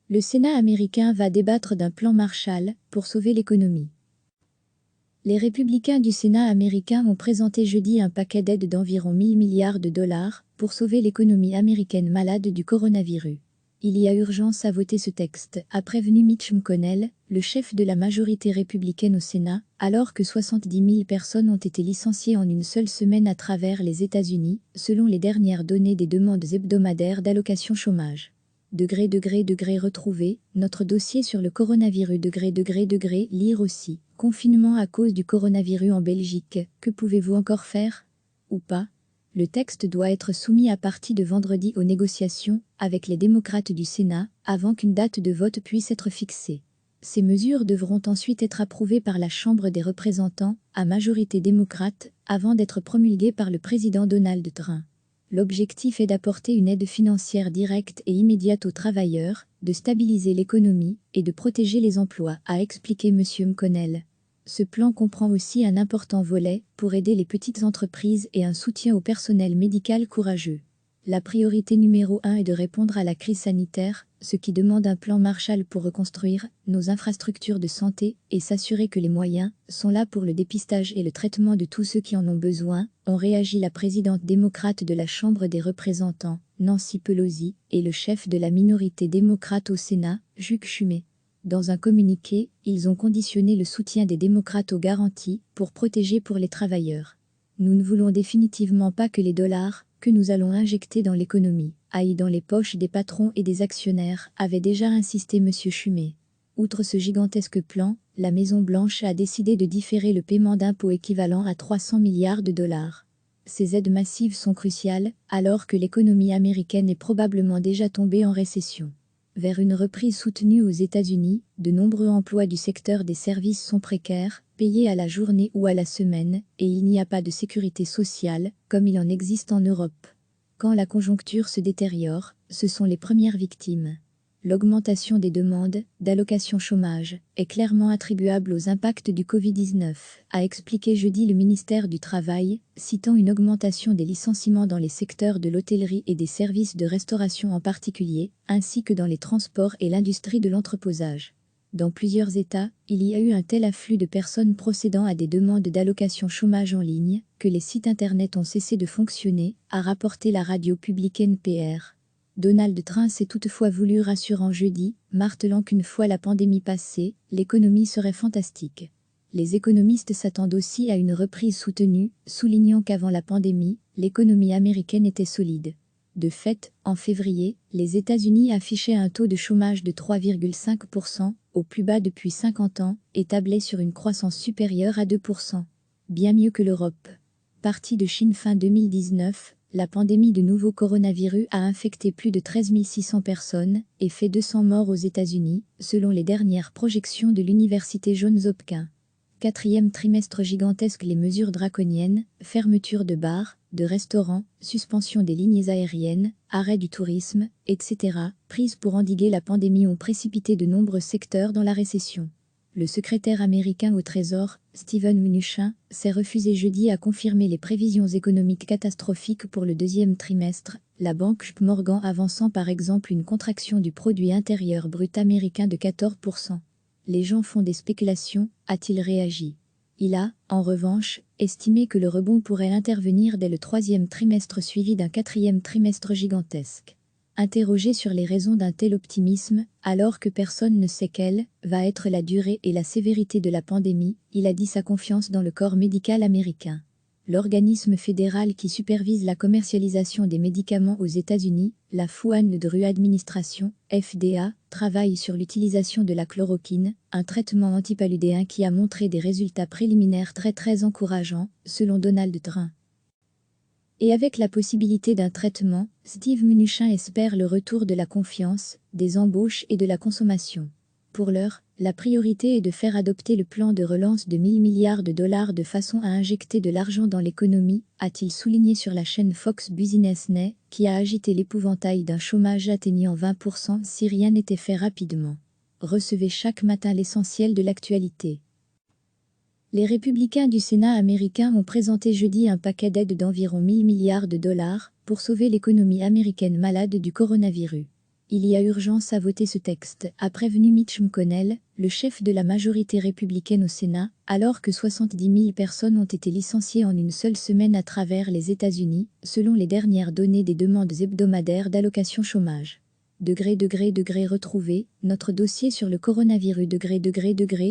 Le Sénat américain va débattre d'un plan Marshall pour sauver l'économie. Les républicains du Sénat américain ont présenté jeudi un paquet d'aides d'environ 1 000 milliards de dollars pour sauver l'économie américaine malade du coronavirus. Il y a urgence à voter ce texte, a prévenu Mitch McConnell, le chef de la majorité républicaine au Sénat, alors que 70 000 personnes ont été licenciées en une seule semaine à travers les États-Unis, selon les dernières données des demandes hebdomadaires d'allocation chômage. Retrouver notre dossier sur le coronavirus. Lire aussi. Confinement à cause du coronavirus en Belgique. Que pouvez-vous encore faire? Ou pas? Le texte doit être soumis à partir de vendredi aux négociations avec les démocrates du Sénat avant qu'une date de vote puisse être fixée. Ces mesures devront ensuite être approuvées par la Chambre des représentants, à majorité démocrate, avant d'être promulguées par le président Donald Trump. L'objectif est d'apporter une aide financière directe et immédiate aux travailleurs, de stabiliser l'économie et de protéger les emplois, a expliqué M. McConnell. Ce plan comprend aussi un important volet pour aider les petites entreprises et un soutien au personnel médical courageux. La priorité numéro 1 est de répondre à la crise sanitaire, ce qui demande un plan Marshall pour reconstruire nos infrastructures de santé et s'assurer que les moyens sont là pour le dépistage et le traitement de tous ceux qui en ont besoin, ont réagi la présidente démocrate de la Chambre des représentants, Nancy Pelosi, et le chef de la minorité démocrate au Sénat, Chuck Schumer. Dans un communiqué, ils ont conditionné le soutien des démocrates aux garanties pour protéger pour les travailleurs. Nous ne voulons définitivement pas que les dollars que nous allons injecter dans l'économie aillent dans les poches des patrons et des actionnaires, avait déjà insisté M. Schumer. Outre ce gigantesque plan, la Maison-Blanche a décidé de différer le paiement d'impôts équivalent à 300 milliards de dollars. Ces aides massives sont cruciales, alors que l'économie américaine est probablement déjà tombée en récession. Vers une reprise soutenue aux États-Unis, de nombreux emplois du secteur des services sont précaires, payés à la journée ou à la semaine, et il n'y a pas de sécurité sociale, comme il en existe en Europe. Quand la conjoncture se détériore, ce sont les premières victimes. L'augmentation des demandes d'allocation chômage est clairement attribuable aux impacts du Covid-19, a expliqué jeudi le ministère du Travail, citant une augmentation des licenciements dans les secteurs de l'hôtellerie et des services de restauration en particulier, ainsi que dans les transports et l'industrie de l'entreposage. Dans plusieurs États, il y a eu un tel afflux de personnes procédant à des demandes d'allocation chômage en ligne que les sites internet ont cessé de fonctionner, a rapporté la radio publique NPR. Donald Trump s'est toutefois voulu rassurant jeudi, martelant qu'une fois la pandémie passée, l'économie serait fantastique. Les économistes s'attendent aussi à une reprise soutenue, soulignant qu'avant la pandémie, l'économie américaine était solide. De fait, en février, les États-Unis affichaient un taux de chômage de 3,5%, au plus bas depuis 50 ans, et tablaient sur une croissance supérieure à 2%. Bien mieux que l'Europe. Partie de Chine fin 2019, la pandémie de nouveau coronavirus a infecté plus de 13 600 personnes et fait 200 morts aux États-Unis, selon les dernières projections de l'université Johns Hopkins. Quatrième trimestre gigantesque. Les mesures draconiennes, fermeture de bars, de restaurants, suspension des lignes aériennes, arrêt du tourisme, etc., prises pour endiguer la pandémie ont précipité de nombreux secteurs dans la récession. Le secrétaire américain au Trésor, Steven Mnuchin, s'est refusé jeudi à confirmer les prévisions économiques catastrophiques pour le deuxième trimestre, la banque JP Morgan avançant par exemple une contraction du produit intérieur brut américain de 14%. Les gens font des spéculations, a-t-il réagi. Il a, en revanche, estimé que le rebond pourrait intervenir dès le troisième trimestre suivi d'un quatrième trimestre gigantesque. Interrogé sur les raisons d'un tel optimisme, alors que personne ne sait quelle va être la durée et la sévérité de la pandémie, il a dit sa confiance dans le corps médical américain. L'organisme fédéral qui supervise la commercialisation des médicaments aux États-Unis, la Food and Drug Administration, FDA, travaille sur l'utilisation de la chloroquine, un traitement antipaludéen qui a montré des résultats préliminaires très encourageants, selon Donald Trump. Et avec la possibilité d'un traitement, Steve Mnuchin espère le retour de la confiance, des embauches et de la consommation. Pour l'heure, la priorité est de faire adopter le plan de relance de 1 000 milliards de dollars de façon à injecter de l'argent dans l'économie, a-t-il souligné sur la chaîne Fox Business Net, qui a agité l'épouvantail d'un chômage atteignant 20% si rien n'était fait rapidement. Recevez chaque matin l'essentiel de l'actualité. Les républicains du Sénat américain ont présenté jeudi un paquet d'aides d'environ 1 000 milliards de dollars pour sauver l'économie américaine malade du coronavirus. Il y a urgence à voter ce texte, a prévenu Mitch McConnell, le chef de la majorité républicaine au Sénat, alors que 70 000 personnes ont été licenciées en une seule semaine à travers les États-Unis, selon les dernières données des demandes hebdomadaires d'allocation chômage. Retrouver notre dossier sur le coronavirus.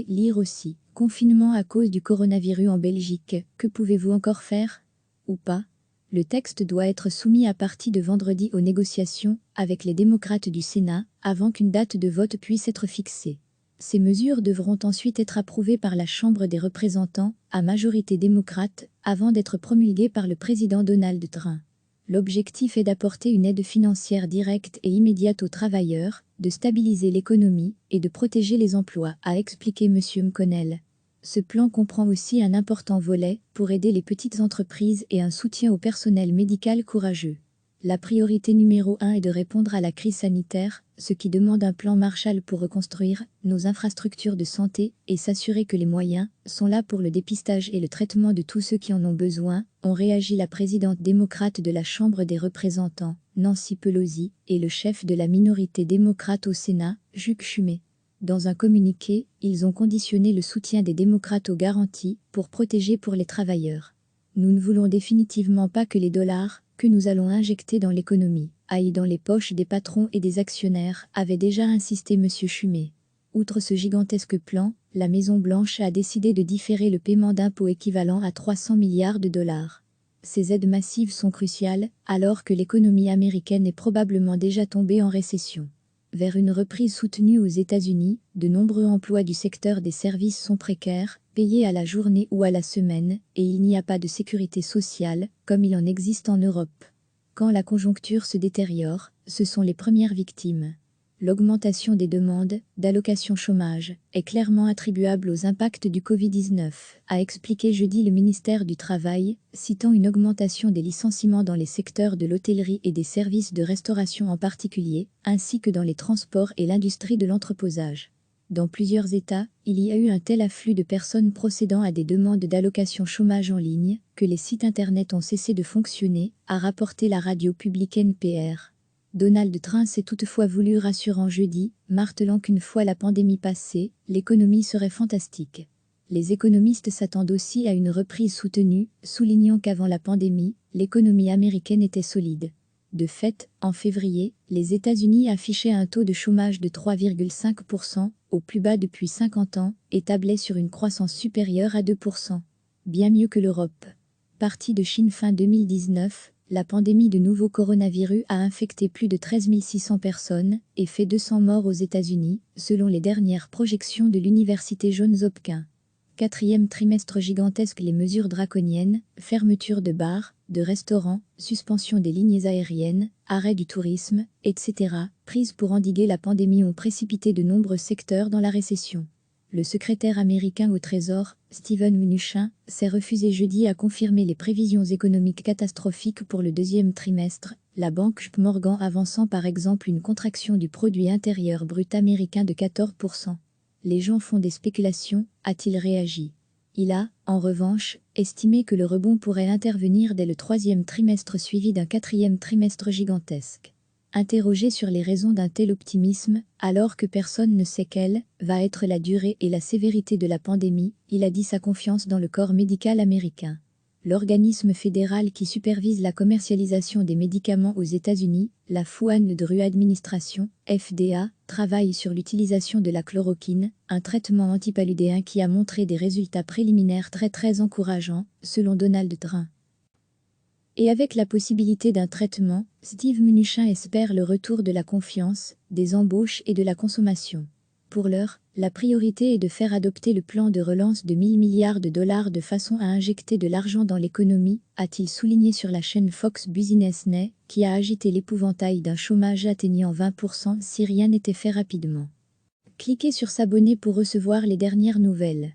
Lire aussi. Confinement à cause du coronavirus en Belgique. Que pouvez-vous encore faire? Ou pas? Le texte doit être soumis à partir de vendredi aux négociations avec les démocrates du Sénat avant qu'une date de vote puisse être fixée. Ces mesures devront ensuite être approuvées par la Chambre des représentants, à majorité démocrate, avant d'être promulguées par le président Donald Trump. L'objectif est d'apporter une aide financière directe et immédiate aux travailleurs, de stabiliser l'économie et de protéger les emplois, a expliqué M. McConnell. Ce plan comprend aussi un important volet pour aider les petites entreprises et un soutien au personnel médical courageux. La priorité numéro 1 est de répondre à la crise sanitaire, ce qui demande un plan Marshall pour reconstruire nos infrastructures de santé et s'assurer que les moyens sont là pour le dépistage et le traitement de tous ceux qui en ont besoin, ont réagi la présidente démocrate de la Chambre des représentants, Nancy Pelosi, et le chef de la minorité démocrate au Sénat, Chuck Schumer. Dans un communiqué, ils ont conditionné le soutien des démocrates aux garanties pour protéger pour les travailleurs. Nous ne voulons définitivement pas que les dollars que nous allons injecter dans l'économie aillent dans les poches des patrons et des actionnaires, avait déjà insisté M. Schumer. Outre ce gigantesque plan, la Maison-Blanche a décidé de différer le paiement d'impôts équivalent à 300 milliards de dollars. Ces aides massives sont cruciales, alors que l'économie américaine est probablement déjà tombée en récession. Vers une reprise soutenue aux États-Unis, de nombreux emplois du secteur des services sont précaires, payés à la journée ou à la semaine, et il n'y a pas de sécurité sociale, comme il en existe en Europe. Quand la conjoncture se détériore, ce sont les premières victimes. L'augmentation des demandes d'allocation chômage est clairement attribuable aux impacts du Covid-19, a expliqué jeudi le ministère du Travail, citant une augmentation des licenciements dans les secteurs de l'hôtellerie et des services de restauration en particulier, ainsi que dans les transports et l'industrie de l'entreposage. Dans plusieurs États, il y a eu un tel afflux de personnes procédant à des demandes d'allocation chômage en ligne que les sites internet ont cessé de fonctionner, a rapporté la radio publique NPR. Donald Trump s'est toutefois voulu rassurant jeudi, martelant qu'une fois la pandémie passée, l'économie serait fantastique. Les économistes s'attendent aussi à une reprise soutenue, soulignant qu'avant la pandémie, l'économie américaine était solide. De fait, en février, les États-Unis affichaient un taux de chômage de 3,5%, au plus bas depuis 50 ans, et tablaient sur une croissance supérieure à 2%. Bien mieux que l'Europe. Partie de Chine fin 2019, la pandémie de nouveau coronavirus a infecté plus de 13 600 personnes et fait 200 morts aux États-Unis, selon les dernières projections de l'université Johns Hopkins. Quatrième trimestre gigantesque. Les mesures draconiennes, fermeture de bars, de restaurants, suspension des lignes aériennes, arrêt du tourisme, etc., prises pour endiguer la pandémie ont précipité de nombreux secteurs dans la récession. Le secrétaire américain au Trésor, Steven Mnuchin, s'est refusé jeudi à confirmer les prévisions économiques catastrophiques pour le deuxième trimestre, la banque JP Morgan avançant par exemple une contraction du produit intérieur brut américain de 14%. Les gens font des spéculations, a-t-il réagi. Il a, en revanche, estimé que le rebond pourrait intervenir dès le troisième trimestre suivi d'un quatrième trimestre gigantesque. Interrogé sur les raisons d'un tel optimisme, alors que personne ne sait quelle va être la durée et la sévérité de la pandémie, il a dit sa confiance dans le corps médical américain. L'organisme fédéral qui supervise la commercialisation des médicaments aux États-Unis, la Food and Drug Administration, FDA, travaille sur l'utilisation de la chloroquine, un traitement antipaludéen qui a montré des résultats préliminaires très encourageants, selon Donald Trump. Et avec la possibilité d'un traitement, Steve Mnuchin espère le retour de la confiance, des embauches et de la consommation. Pour l'heure, la priorité est de faire adopter le plan de relance de 1 000 milliards de dollars de façon à injecter de l'argent dans l'économie, a-t-il souligné sur la chaîne Fox Business Net, qui a agité l'épouvantail d'un chômage atteignant 20% si rien n'était fait rapidement. Cliquez sur s'abonner pour recevoir les dernières nouvelles.